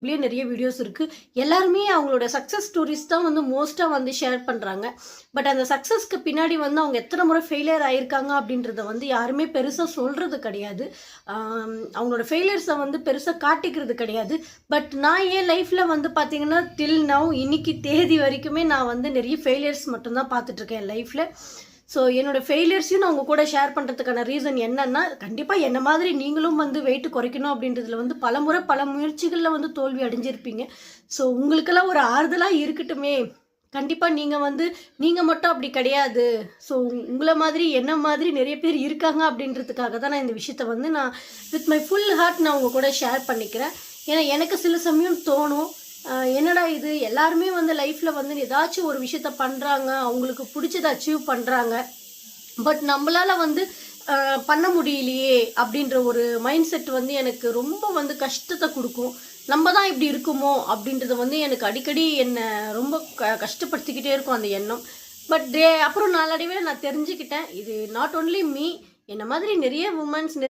நிறைய வீடியோஸ் இருக்கு. எல்லாருமே அவங்களோட சக்சஸ் ஸ்டோரிஸ் தான் வந்து மோஸ்டா வந்து ஷேர் பண்றாங்க. பட் அந்த சக்சஸ்க்கு பின்னாடி வந்து அவங்க எத்தனை முறை ஃபெயிலியர் ஆயிருக்காங்க அப்படின்றத வந்து யாருமே பெருசா சொல்றது கிடையாது. அவங்களோட ஃபெயிலியர்ஸை வந்து பெருசா காட்டிக்கிறது கிடையாது. பட் நான் என் லைஃப்ல வந்து பார்த்தீங்கன்னா, டில் நவ் இன்னைக்கு தேதி வரைக்குமே நான் வந்து நிறைய ஃபெயிலியர்ஸ் மட்டும் தான் பார்த்துட்டு இருக்கேன் என் லைஃப்ல. ஸோ என்னோட ஃபெயிலியர்ஸையும் நான் உங்க கூட ஷேர் பண்ணுறதுக்கான ரீசன் என்னன்னா, கண்டிப்பாக என்ன மாதிரி நீங்களும் வந்து வெயிட் குறைக்கணும் அப்படின்றதுல வந்து பலமுறை பல முயற்சிகளில் வந்து தோல்வி அடைஞ்சிருப்பீங்க. ஸோ உங்களுக்கெல்லாம் ஒரு ஆறுதலாக இருக்கட்டுமே, கண்டிப்பாக நீங்கள் வந்து நீங்கள் மட்டும் அப்படி கிடையாது. ஸோ உங்களை மாதிரி என்ன மாதிரி நிறைய பேர் இருக்காங்க அப்படின்றதுக்காக தான் நான் இந்த விஷயத்த வந்து நான் வித் மை ஃபுல் ஹார்ட் நான் உங்க கூட ஷேர் பண்ணிக்கிறேன். ஏன்னா எனக்கு சில சமயம் தோணும், என்னடா இது எல்லாருமே வந்து லைஃப்பில் வந்து ஏதாச்சும் ஒரு விஷயத்த பண்ணுறாங்க, அவங்களுக்கு பிடிச்சதை அச்சீவ் பண்ணுறாங்க. பட் நம்மளால் வந்து பண்ண முடியலையே அப்படின்ற ஒரு மைண்ட் செட் வந்து எனக்கு ரொம்ப வந்து கஷ்டத்தை கொடுக்கும். நம்ம தான் இப்படி இருக்குமோ அப்படின்றத வந்து எனக்கு அடிக்கடி என்னை ரொம்ப கஷ்டப்படுத்திக்கிட்டே இருக்கும் அந்த எண்ணம். பட் அப்புறம் நாளடைவில் நான் தெரிஞ்சுக்கிட்டேன், இது நாட் ஓன்லி மீ, என்ன மாதிரி நிறைய உமன்ஸ்